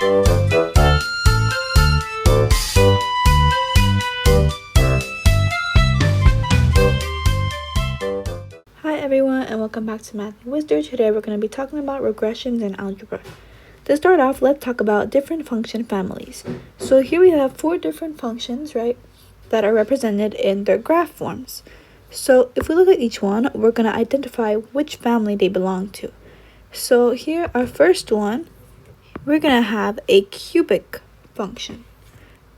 Hi everyone, and welcome back to Math and Wizard. Today we're going to be talking about regressions and algebra. To start off, let's talk about different function families. So here we have 4 different functions, right, that are represented in their graph forms. So if we look at each one, we're going to identify which family they belong to. So here, our first one, we're going to have a cubic function.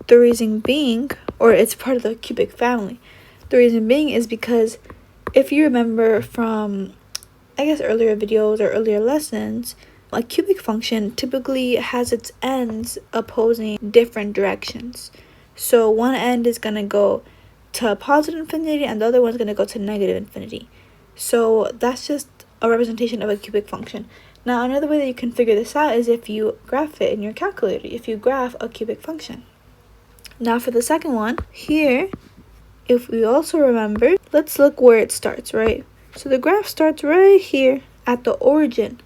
The reason being, or it's part of the cubic family, the reason being is because if you remember from, I guess, earlier videos or earlier lessons, a cubic function typically has its ends opposing different directions. So one end is going to go to positive infinity and the other one's going to go to negative infinity. So that's just a representation of a cubic function. Now, another way that you can figure this out is if you graph it in your calculator, if you graph a cubic function. Now, for the second one, here, if we also remember, let's look where it starts, right? So the graph starts right here at the origin,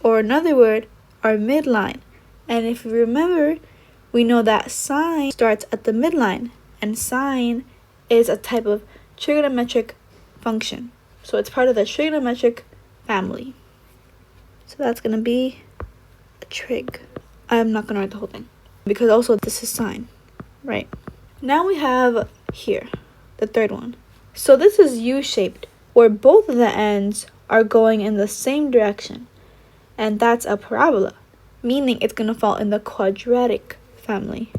or another word, our midline. And if you remember, we know that sine starts at the midline, and sine is a type of trigonometric function. So it's part of the trigonometric family. So that's going to be a trig. I'm not going to write the whole thing, because also this is sine, right? Now we have here the third one. So this is U-shaped, where both of the ends are going in the same direction. And that's a parabola, meaning it's going to fall in the quadratic family,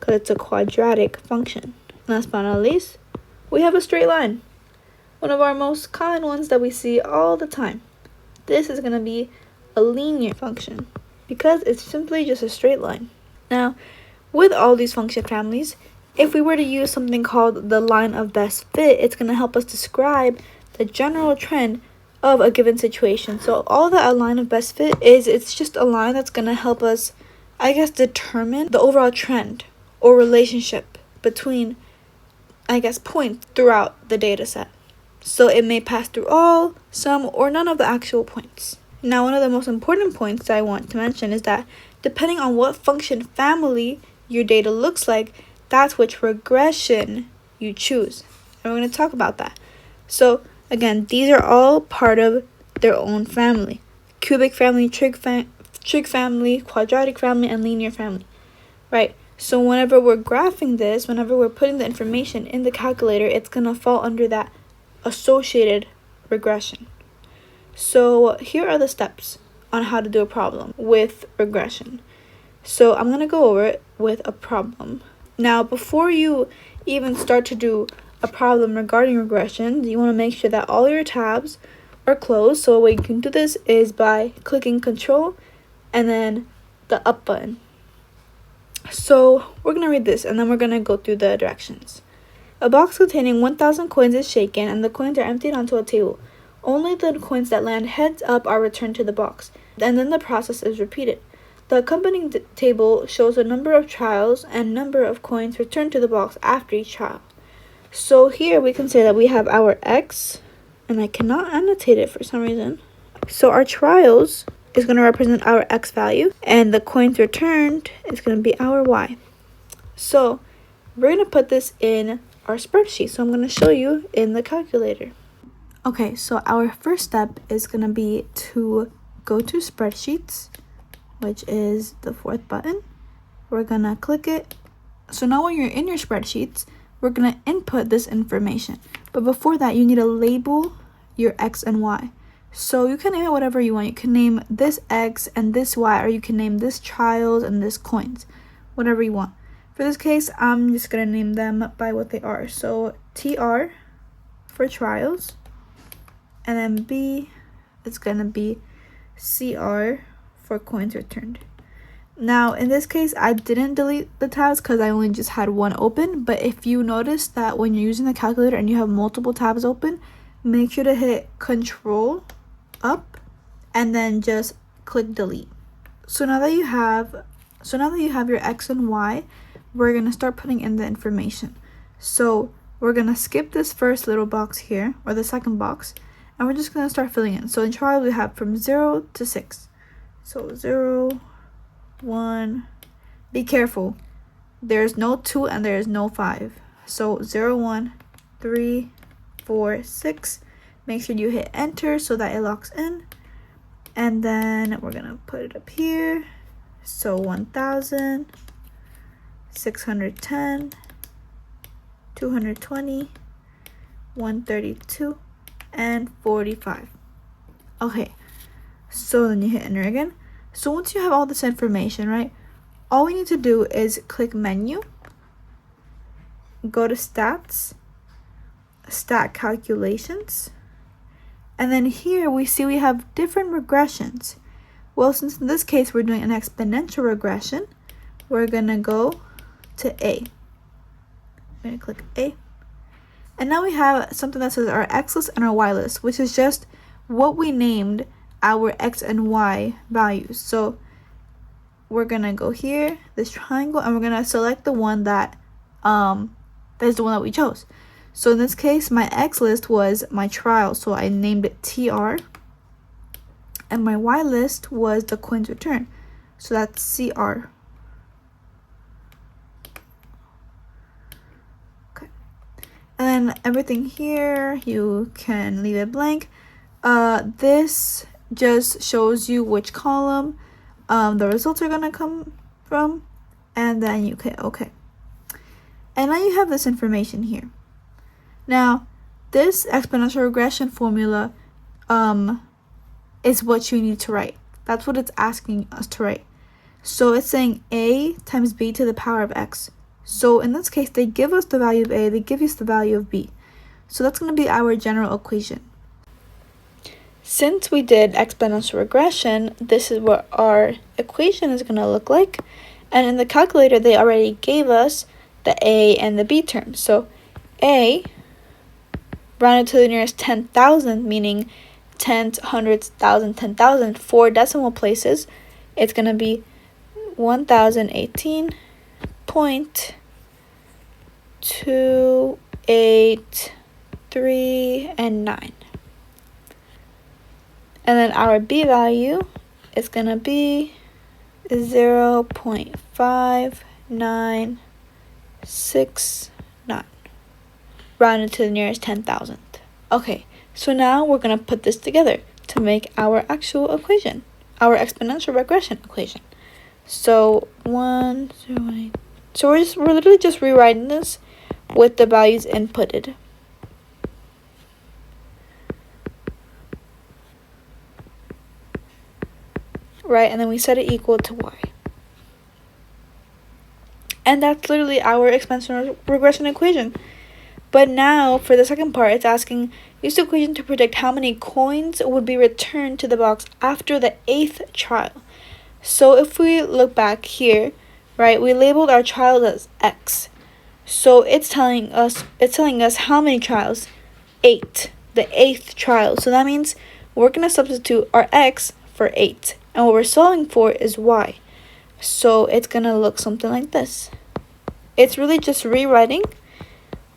because it's a quadratic function. Last but not least, we have a straight line, one of our most common ones that we see all the time. This is going to be a linear function, because it's simply just a straight line. Now, with all these function families, if we were to use something called the line of best fit, it's going to help us describe the general trend of a given situation. So all that a line of best fit is, it's just a line that's going to help us, I guess, determine the overall trend or relationship between, I guess, points throughout the data set. So it may pass through all, some, or none of the actual points. Now, one of the most important points that I want to mention is that depending on what function family your data looks like, that's which regression you choose. And we're going to talk about that. So again, these are all part of their own family. Cubic family, trig family, quadratic family, and linear family. Right? So whenever we're graphing this, whenever we're putting the information in the calculator, it's going to fall under that associated regression. So here are the steps on how to do a problem with regression. So I'm going to go over it with a problem. Now, before you even start to do a problem regarding regression, you want to make sure that all your tabs are closed. So a way you can do this is by clicking Control and then the up button. So we're going to read this and then we're going to go through the directions. A box containing 1,000 coins is shaken and the coins are emptied onto a table. Only the coins that land heads up are returned to the box, and then the process is repeated. The accompanying table shows the number of trials and number of coins returned to the box after each trial. So here we can say that we have our X, and I cannot annotate it for some reason. So our trials is going to represent our X value, and the coins returned is going to be our Y. So we're going to put this in our spreadsheet. So I'm going to show you in the calculator. Okay, so our first step is going to be to go to Spreadsheets, which is the 4th button. We're going to click it. So now when you're in your spreadsheets, we're going to input this information. But before that, you need to label your X and Y. So you can name it whatever you want. You can name this X and this Y, or you can name this trials and this coins, whatever you want. For this case, I'm just going to name them by what they are. So TR for trials, and then B is going to be CR for coins returned. Now, in this case, I didn't delete the tabs because I only just had one open. But if you notice that when you're using the calculator and you have multiple tabs open, make sure to hit Control up and then just click delete. So now that you have your X and Y, we're going to start putting in the information. So we're going to skip this first little box here, or the second box, and we're just going to start filling in. So in trial, we have from 0 to 6. So 0 1. Be careful. There's no 2 and there's no 5. So 0, 1, 3, 4, 6. Make sure you hit enter so that it locks in. And then we're gonna put it up here. So 1,000, 610, 220, 132, and 45. Okay, so then you hit enter again. So once you have all this information, right, all we need to do is click menu, go to stats, stat calculations, and then here we see we have different regressions. Well, since in this case we're doing an exponential regression, we're gonna go to A. I'm gonna click A. And now we have something that says our X list and our Y list, which is just what we named our X and Y values. So we're gonna go here, this triangle, and we're gonna select the one that is the one that we chose. So in this case, my X list was my trial, so I named it TR. And my Y list was the coins return, so that's CR. Okay. And then everything here, you can leave it blank. This just shows you which column the results are gonna come from, and then you hit OK. And now you have this information here. Now, this exponential regression formula is what you need to write. That's what it's asking us to write. So it's saying A times B to the power of X. So in this case, they give us the value of A, they give us the value of B. So that's going to be our general equation. Since we did exponential regression, this is what our equation is going to look like. And in the calculator, they already gave us the A and the B terms. So A rounded to the nearest 10,000, meaning tens, hundreds, thousands, 10,000, 4 decimal places, it's going to be 1018.283 and 9. And then our B value is going to be 0.5969, rounded to the nearest 10,000. Okay, so now we're going to put this together to make our actual equation, our exponential regression equation. So 1, 0, 8. So we're literally just rewriting this with the values inputted. Right, and then we set it equal to y. And that's literally our exponential regression equation. But now, for the second part, it's asking, use the equation to predict how many coins would be returned to the box after the 8th trial. So if we look back here, right, we labeled our trials as X. So it's telling us how many trials? 8, the 8th trial. So that means we're going to substitute our X for 8. And what we're solving for is Y. So it's going to look something like this. It's really just rewriting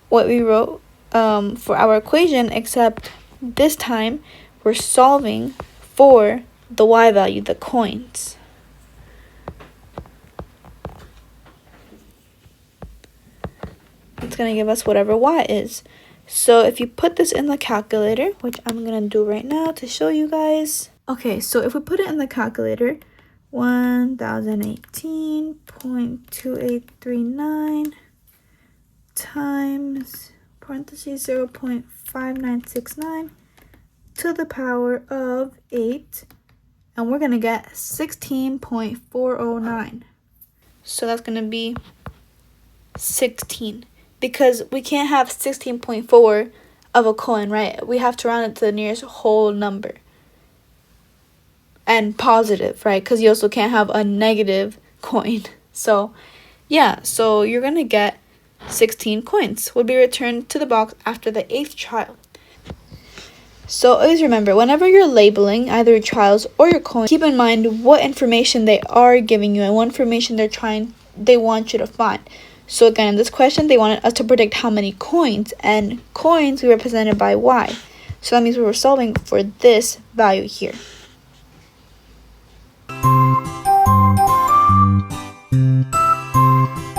what we wrote for our equation, except this time we're solving for the Y value, the coins. It's going to give us whatever Y is. So if you put this in the calculator, which I'm going to do right now to show you guys. Okay, so if we put it in the calculator, 1018.2839 times parentheses 0.5969 to the power of 8, and we're going to get 16.409. So that's going to be 16, because we can't have 16.4 of a coin, right? We have to round it to the nearest whole number. And positive, right? Because you also can't have a negative coin. So, yeah, so you're going to get 16 coins would be returned to the box after the 8th trial. So always remember, whenever you're labeling either your trials or your coins, keep in mind what information they are giving you and what information they want you to find. So again, in this question, they wanted us to predict how many coins, and coins we represented by Y. So that means we were solving for this value here. bye.